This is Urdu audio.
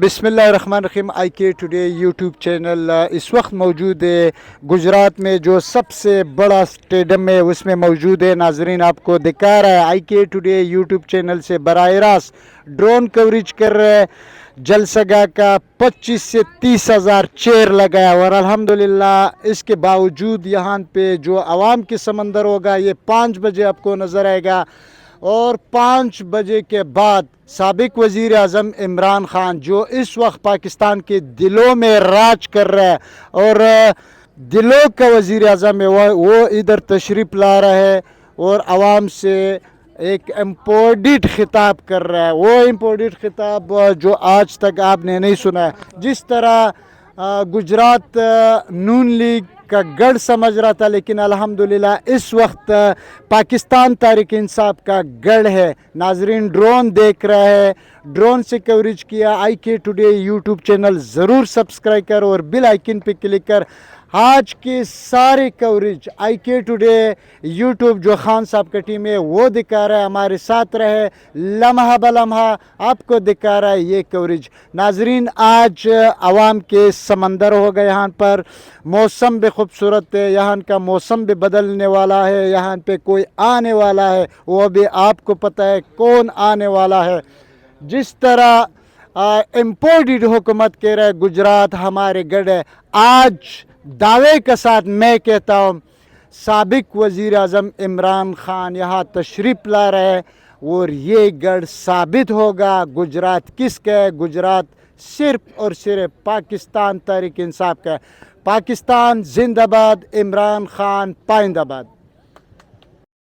بسم اللہ الرحمن الرحیم آئی کے ٹوڈے یوٹیوب چینل اس وقت موجود ہے گجرات میں جو سب سے بڑا اسٹیڈیم ہے اس میں موجود ہے. ناظرین آپ کو دکھا رہا ہے آئی کے ٹوڈے یوٹیوب چینل سے براہ راست ڈرون کوریج کر رہے ہیں. جلسہ گاہ کا 25 سے 30 ہزار چیئر لگایا اور الحمدللہ اس کے باوجود یہاں پہ جو عوام کی سمندر ہوگا یہ 5 بجے آپ کو نظر آئے گا. اور 5 بجے کے بعد سابق وزیر اعظم عمران خان جو اس وقت پاکستان کے دلوں میں راج کر رہا ہے اور دلوں کا وزیر اعظم ہے وہ ادھر تشریف لا رہا ہے اور عوام سے ایک امپورٹنٹ خطاب کر رہا ہے. وہ امپورٹنٹ خطاب جو آج تک آپ نے نہیں سنا ہے. جس طرح گجرات نون لیگ کا گڑھ سمجھ رہا تھا لیکن الحمدللہ اس وقت پاکستان تحریک انصاف کا گڑھ ہے. ناظرین ڈرون دیکھ رہا ہے, ڈرون سے کوریج کیا. آئی کے ٹوڈے یوٹیوب چینل ضرور سبسکرائب کر اور بیل آئیکن پہ کلک کر. آج کے سارے کوریج آئی کے ٹوڈے یوٹیوب جو خان صاحب کا ٹیم ہے وہ دکھا رہا ہے, ہمارے ساتھ رہے لمحہ بلمحہ آپ کو دکھا رہا ہے یہ کوریج. ناظرین آج عوام کے سمندر ہوگا, یہاں پر موسم بھی خوبصورت ہے, یہاں کا موسم بھی بدلنے والا ہے, یہاں پہ کوئی آنے والا ہے وہ بھی آپ کو پتہ ہے کون آنے والا ہے. جس طرح امپورٹڈ حکومت کہہ رہا ہے گجرات ہمارے گڑھ ہے, آج دعوے کے ساتھ میں کہتا ہوں سابق وزیر اعظم عمران خان یہاں تشریف لا رہے ہیں اور یہ گڑھ ثابت ہوگا گجرات کس کا ہے. گجرات صرف اور صرف پاکستان تحریک انصاف کا ہے. پاکستان زندہ باد, عمران خان پائندہ باد.